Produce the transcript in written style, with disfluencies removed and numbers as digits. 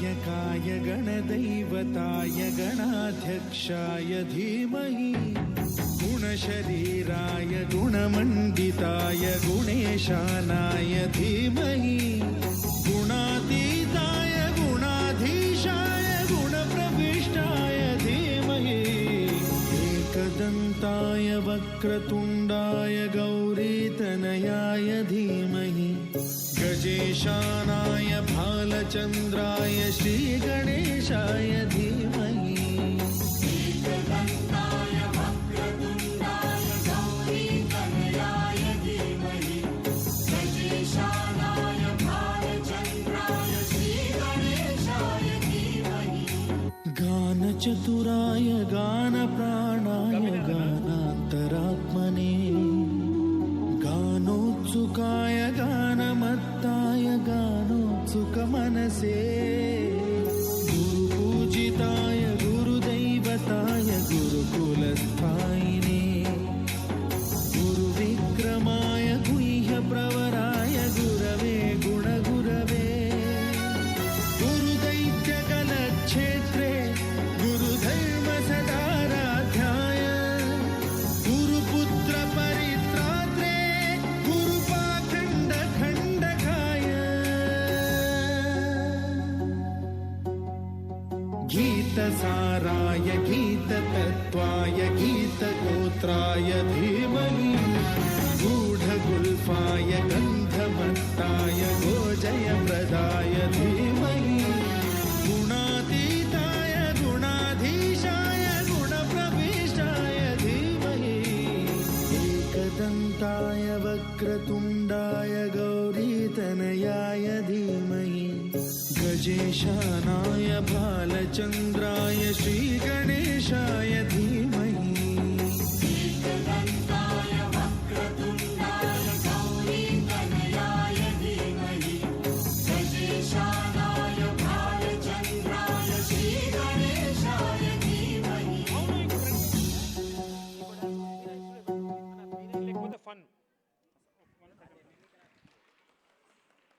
गणनायकाय गणदैवताय गणाध्यक्षाय धीमहि गुणशरीराय गुणमण्डिताय गुणेशानाय धीमहि गुणातीताय गुणाधीशाय गुणप्रविष्टाय धीमहि एकदन्ताय वक्रतुण्डाय गौरीतनयाय धीमहि गजेशानाय भालचन्द्राय श्रीगणेशाय धीमहि एकदन्ताय वक्रतुण्डाय गौरीतनयाय धीमहि गजेशानाय भालचन्द्राय श्रीगणेशाय धीमहि गानचतुराय गानप्राणाय गानान्तरात्मने गानोत्सुकाय गानमत्ताय गानोत्सुकमनसे गुरुपूजिताय गुरुदैवताय गुरुकुलस्थायिने गुरुविक्रमाय गुह्यप्रवराय गुरवे गुणगुरवे गुरुदैत्यकलक्षेत्रे गुरुधर्मसदाराध्याय गुरुपुत्रपरित्रात्रे गुरुपाखण्डखण्डकाय गीतसाराय गीततत्त्वाय गीतगोत्राय धीमहि गूढगुल्फाय गन्धमत्ताय गोजयप्रदाय धीमहि गुणातीताय गुणाधीशाय गुणप्रविष्टाय धीमहि एकदन्ताय वक्रतुण्डाय गौरीतनयाय धीमहि गजेशानाय भालचन्द्राय श्रीगणेशाय धीमहि